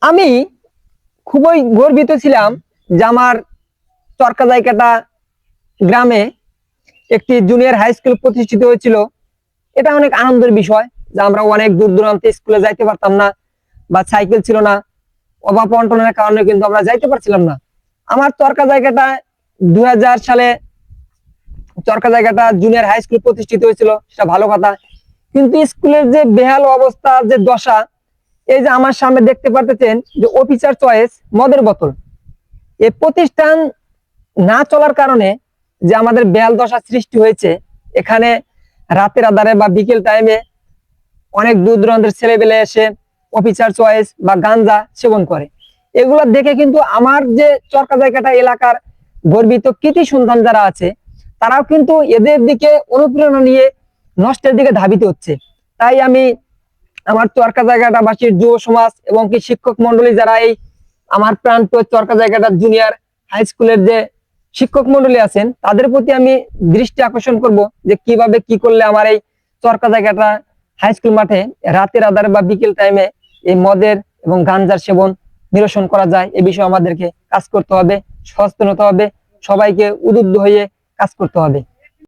আমি খুবই গর্বিত ছিলাম যে আমার চরকা জায়গাটা গ্রামে একটি জুনিয়র হাই স্কুল প্রতিষ্ঠিত হয়েছিল। এটা অনেক আনন্দের বিষয় যে আমরা অনেক দূর দূরান্তে স্কুলে যাইতে পারতাম না, বা সাইকেল ছিল না, অভাব অনটনের কারণে কিন্তু আমরা যাইতে পারছিলাম না। আমার চরকা জায়গাটা 2000 সালে চরকা জায়গাটা জুনিয়র হাই স্কুল প্রতিষ্ঠিত হয়েছিল, সেটা ভালো কথা। কিন্তু স্কুলের যে বেহাল অবস্থা, যে দশা, এই যে আমার সামনে দেখতে পারতেছেন যে অফিসার চয়েস মদের বোতল, এই প্রতিষ্ঠান না চলার কারণে যে আমাদের বেহাল দশা সৃষ্টি হয়েছে। এখানে রাতের আধারে বা বিকেল টাইমে অনেক দূর দূরান্তের ছেলেবেলে এসে অফিসার চয়েস বা গাঞ্জা সেবন করে। এগুলো দেখে কিন্তু আমার যে চরকা জায়গাটা এলাকার গর্বিত কৃতি সন্তান যারা আছে, তারাও কিন্তু এদের দিকে অনুপ্রেরণা নিয়ে নষ্টের দিকে ধাবিত হচ্ছে। তাই আমি আমার চরকা জায়গাটা বাসীর যুব সমাজ এবং কি শিক্ষক মন্ডলী যারা এই আমার প্রাণপ্রিয় চরকা জায়গাটা জুনিয়র হাই স্কুলের যে শিক্ষক মন্ডলী আছেন, তাদের প্রতি আমি দৃষ্টি আকর্ষণ করব যে কিভাবে কি করলে আমার এই চরকা জায়গাটা হাই স্কুল মাঠে রাতের আধারে বা বিকেল টাইমে এই মদের এবং গাঞ্জার সেবন নিরসন করা যায়। এ বিষয়ে আমাদেরকে কাজ করতে হবে, সচেতন হতে হবে, সবাইকে উদ্বুদ্ধ হয়ে কাজ করতে হবে।